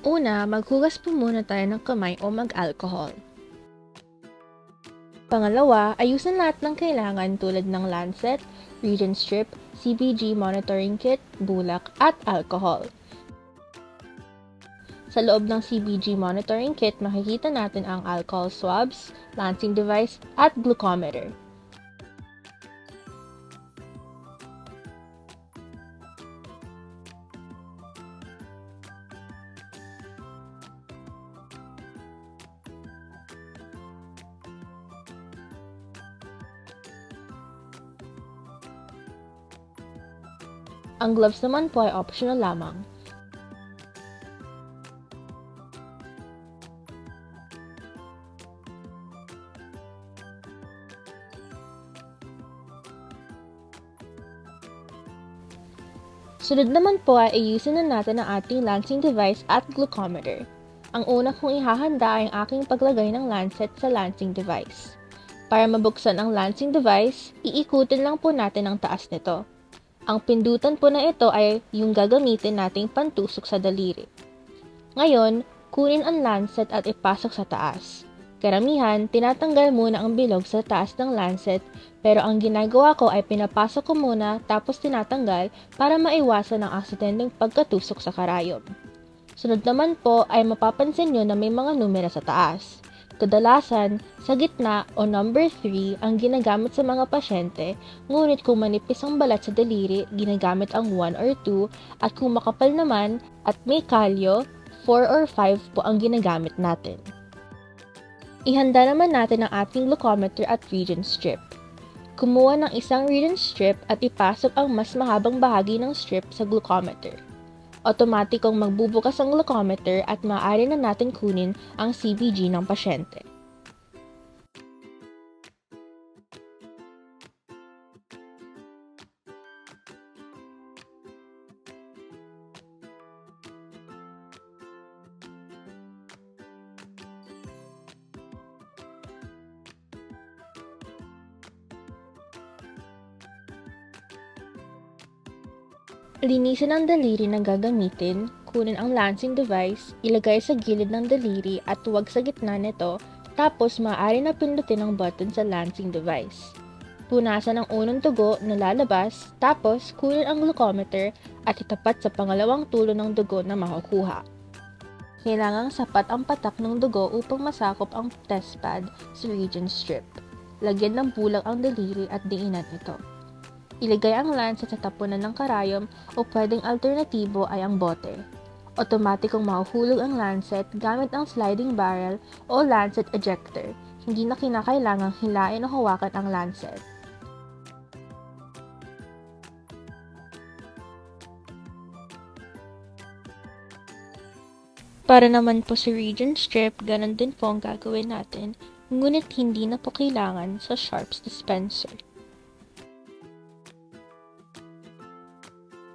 Una, maghugas po muna tayo ng kamay o mag-alcohol. Pangalawa, ayusin lahat ng kailangan tulad ng lancet, Regent strip, CBG monitoring kit, bulak, at alcohol. Sa loob ng CBG monitoring kit, makikita natin ang alcohol swabs, lancing device, at glucometer. Ang gloves naman po ay optional lamang. Sunod naman po ay ayusin na natin ang ating lancing device at glucometer. Ang una kong ihahanda ay ang aking paglagay ng lancet sa lancing device. Para mabuksan ang lancing device, iikutin lang po natin ang taas nito. Ang pindutan po na ito ay yung gagamitin nating pantusok sa daliri. Ngayon, kunin ang lancet at ipasok sa taas. Karamihan, tinatanggal muna ang bilog sa taas ng lancet, pero ang ginagawa ko ay pinapasok ko muna tapos tinatanggal para maiwasan ang aksidenteng pagkatusok sa karayom. Sunod naman po ay mapapansin nyo na may mga numero sa taas. Kadalasan, sa gitna o number 3 ang ginagamit sa mga pasyente, ngunit kung manipis ang balat sa daliri, ginagamit ang 1 or 2, at kung makapal naman at may kalyo, 4 or 5 po ang ginagamit natin. Ihanda naman natin ang ating glucometer at Regent strip. Kumuha ng isang Regent strip at ipasok ang mas mahabang bahagi ng strip sa glucometer. Otomatikong magbubukas ang glucometer at maaari na natin kunin ang CBG ng pasyente. Linisin ang daliri na gagamitin, kunin ang lancing device, ilagay sa gilid ng daliri at huwag sa gitna nito, tapos maaari na pindutin ang button sa lancing device. Punasan ang unang dugo na lalabas, tapos kunin ang glucometer at itapat sa pangalawang tulo ng dugo na makukuha. Kailangang sapat ang patak ng dugo upang masakop ang test pad sa Regent strip. Lagyan ng bulak ang daliri at diinan ito. Ilagay ang lancet sa tapunan ng karayom o pwedeng alternatibo ay ang bote. Otomatikong mahuhulog ang lancet gamit ang sliding barrel o lancet ejector. Hindi na kinakailangang hilain o hawakan ang lancet. Para naman po sa Regent strip, ganun din po ang gagawin natin, ngunit hindi na po kailangan sa Sharps dispenser.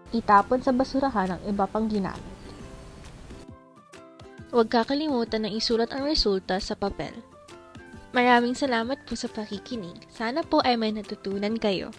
Itapon sa basurahan ang iba pang ginamit. Huwag kakalimutan na isulat ang resulta sa papel. Maraming salamat po sa pakikinig. Sana po ay may natutunan kayo.